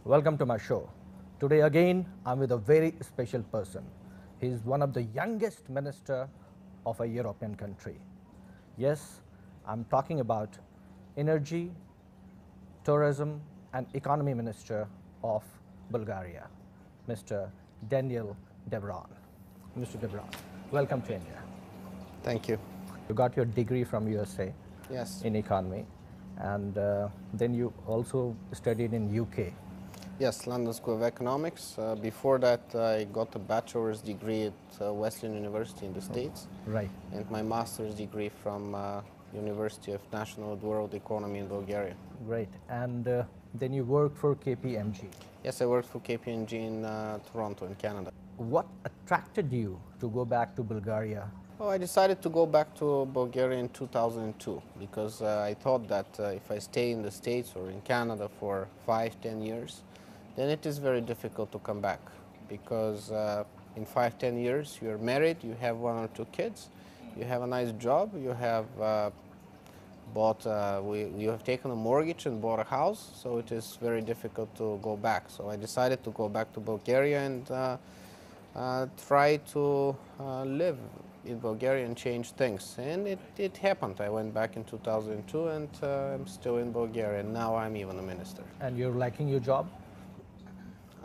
Welcome to my show. Today again, I'm with a very special person. He is one of the youngest minister of a European country. Yes, I'm talking about Energy, Tourism and Economy Minister of Bulgaria, Mr. Daniel Dobrev. Mr. Dobrev, welcome to India. Thank you. You got your degree from USA Yes. in economy, and then you also studied in UK. Yes, London School of Economics. Before that, I got a bachelor's degree at Wesleyan University in the States. Right. And my master's degree from University of National World Economy in Bulgaria. Great. And then you worked for KPMG. Yes, I worked for KPMG in Toronto, in Canada. What attracted you to go back to Bulgaria? Oh, I decided to go back to Bulgaria in 2002 because I thought that if I stay in the States or in Canada for 5-10 years, then it is very difficult to come back because in 5-10 years you're married, you have 1 or 2 kids, you have a nice job, you have you have taken a mortgage and bought a house, so it is very difficult to go back. So I decided to go back to Bulgaria and try to live in Bulgaria and change things. And it happened. I went back in 2002 and I'm still in Bulgaria. And now I'm even a minister. And you're liking your job?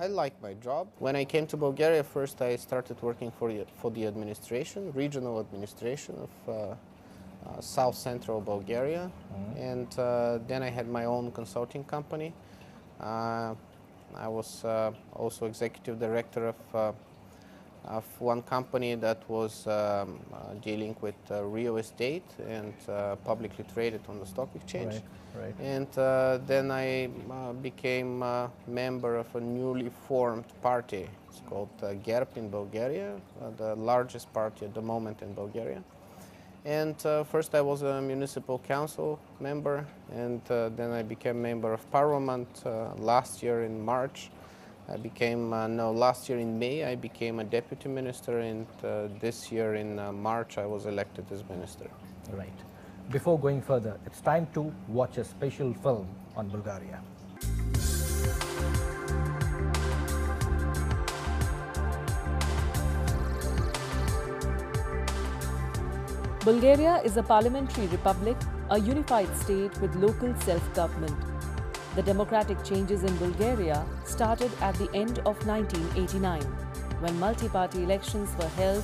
I like my job. When I came to Bulgaria, first I started working for the administration, regional administration of South Central Bulgaria. And then I had my own consulting company. I was also executive director of one company that was dealing with real estate and publicly traded on the stock exchange. Right, right. And then I became a member of a newly formed party. It's called GERB in Bulgaria, the largest party at the moment in Bulgaria. And first I was a municipal council member, and then I became member of parliament last year in March. Last year in May I became a deputy minister, and this year in March I was elected as minister. Right. Before going further, it's time to watch a special film on Bulgaria. Bulgaria is a parliamentary republic, a unified state with local self-government. The democratic changes in Bulgaria started at the end of 1989, when multi-party elections were held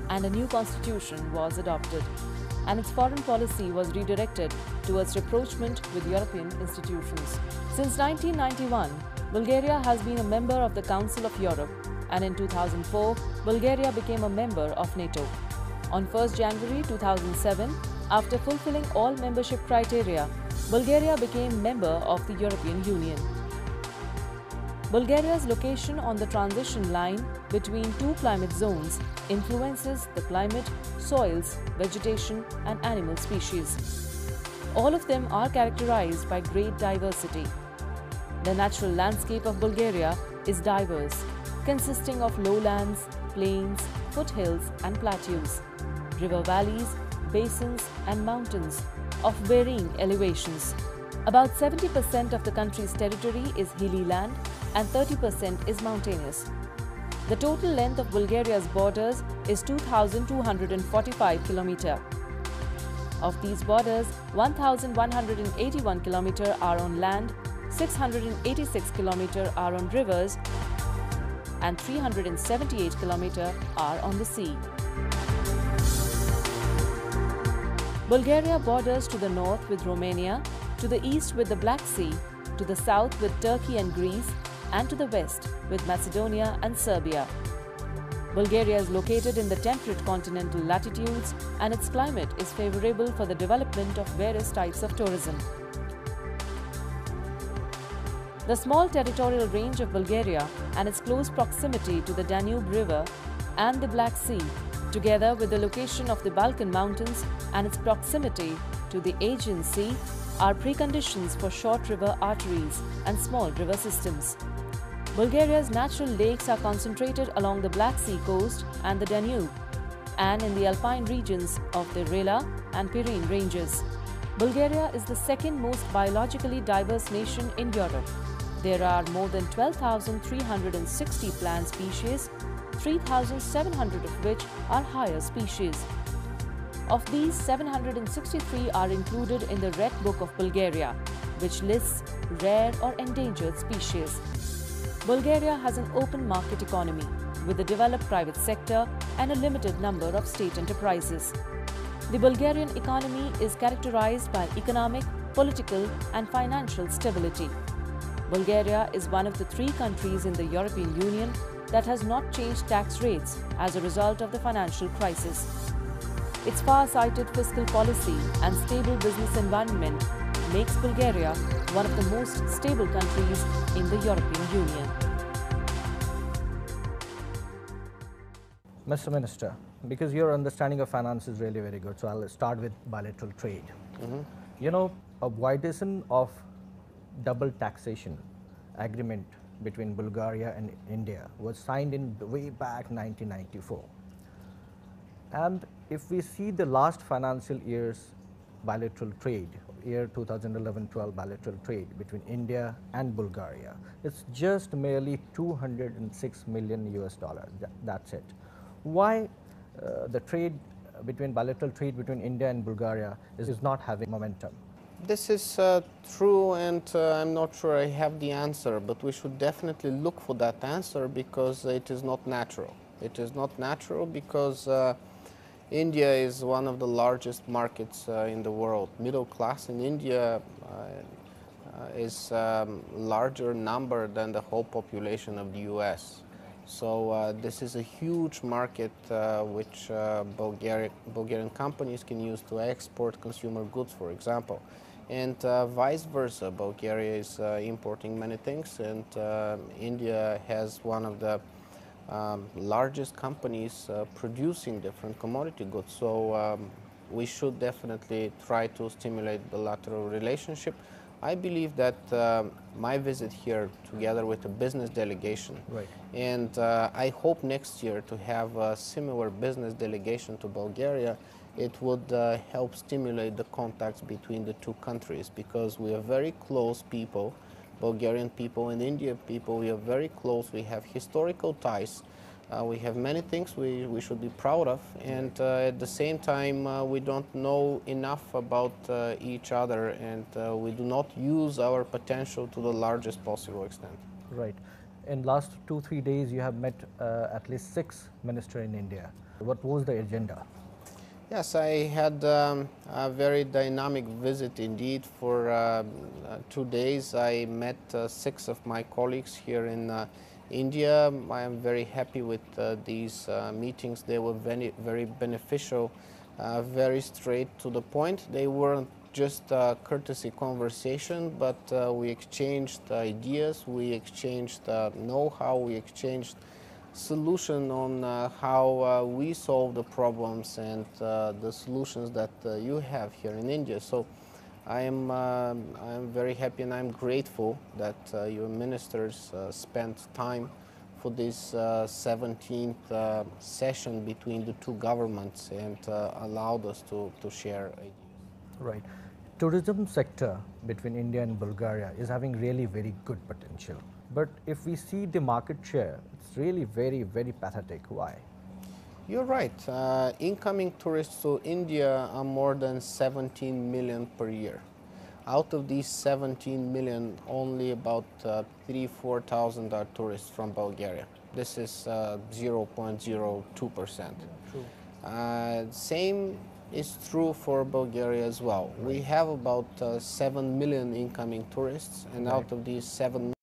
and a new constitution was adopted, and its foreign policy was redirected towards rapprochement with European institutions. Since 1991, Bulgaria has been a member of the Council of Europe, and in 2004, Bulgaria became a member of NATO. On 1st January 2007, after fulfilling all membership criteria, Bulgaria became member of the European Union. Bulgaria's location on the transition line between 2 climate zones influences the climate, soils, vegetation and animal species. All of them are characterized by great diversity. The natural landscape of Bulgaria is diverse, consisting of lowlands, plains, foothills and plateaus, river valleys, basins and mountains of varying elevations. About 70% of the country's territory is hilly land and 30% is mountainous. The total length of Bulgaria's borders is 2,245 km. Of these borders, 1,181 km are on land, 686 km are on rivers, and 378 km are on the sea. Bulgaria borders to the north with Romania, to the east with the Black Sea, to the south with Turkey and Greece, and to the west with Macedonia and Serbia. Bulgaria is located in the temperate continental latitudes, and its climate is favorable for the development of various types of tourism. The small territorial range of Bulgaria and its close proximity to the Danube River and the Black Sea, together with the location of the Balkan Mountains and its proximity to the Aegean Sea, are preconditions for short river arteries and small river systems. Bulgaria's natural lakes are concentrated along the Black Sea coast and the Danube, and in the alpine regions of the Rela and Pyrenean ranges. Bulgaria is the second most biologically diverse nation in Europe. There are more than 12,360 plant species, 3,700 of which are higher species. Of these, 763 are included in the Red Book of Bulgaria, which lists rare or endangered species. Bulgaria has an open market economy with a developed private sector and a limited number of state enterprises. The Bulgarian economy is characterized by economic, political and financial stability. Bulgaria is one of the 3 countries in the European Union that has not changed tax rates as a result of the financial crisis. Its far-sighted fiscal policy and stable business environment makes Bulgaria one of the most stable countries in the European Union. Mr. Minister, because your understanding of finance is really very good, so I'll start with bilateral trade. You know, a violation of double taxation agreement between Bulgaria and India was signed in way back 1994. And if we see the last financial year's bilateral trade, year 2011-12 bilateral trade between India and Bulgaria, it's just merely 206 million US dollars. That's it. Why the bilateral trade between India and Bulgaria is not having momentum? This is true, and I'm not sure I have the answer, but we should definitely look for that answer because it is not natural. It is not natural because India is one of the largest markets in the world. Middle class in India is larger number than the whole population of the US. So this is a huge market which Bulgarian companies can use to export consumer goods, for example. And vice versa, Bulgaria is importing many things, and India has one of the largest companies producing different commodity goods. So we should definitely try to stimulate bilateral relationship. I believe that my visit here, together with a business delegation, right. And I hope next year to have a similar business delegation to Bulgaria, it would help stimulate the contacts between the 2 countries, because we are very close people, Bulgarian people and Indian people. We are very close. We have historical ties. We have many things we should be proud of, and at the same time we don't know enough about each other, and we do not use our potential to the largest possible extent. Right. In last 2-3 days you have met at least 6 ministers in India. What was the agenda? Yes, I had a very dynamic visit indeed. For 2 days I met 6 of my colleagues here in India. I am very happy with these meetings. They were very beneficial, very straight to the point. They weren't just a courtesy conversation, but we exchanged ideas, we exchanged know-how, we exchanged solution on how we solve the problems and the solutions that you have here in India. So I am very happy, and I'm grateful that your ministers spent time for this 17th session between the 2 governments and allowed us to share ideas. Right. Tourism sector between India and Bulgaria is having really very good potential. But if we see the market share, it's really very, very pathetic. Why? You're right. Incoming tourists to India are more than 17 million per year. Out of these 17 million, only about 3,000–4,000 are tourists from Bulgaria. This is 0.02%. True. Same is true for Bulgaria as well. We have about 7 million incoming tourists, and out of these 7